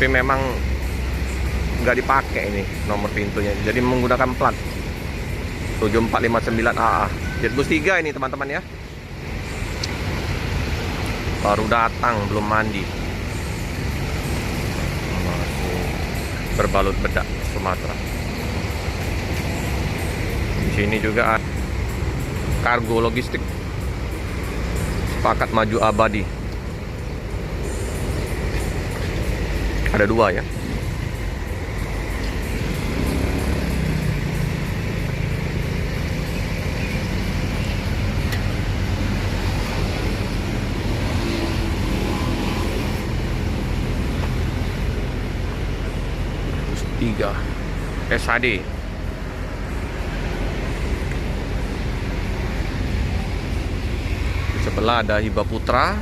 Tapi memang nggak dipakai ini nomor pintunya, jadi menggunakan plat 7459 AA. Jetbus 3 ini teman-teman ya, baru datang, belum mandi, masih berbalut bedak Sumatera. Di sini juga ada kargo logistik Sepakat Maju Abadi, ada 2 ya. Terus 3 SHD. Di sebelah ada Hiba Putra.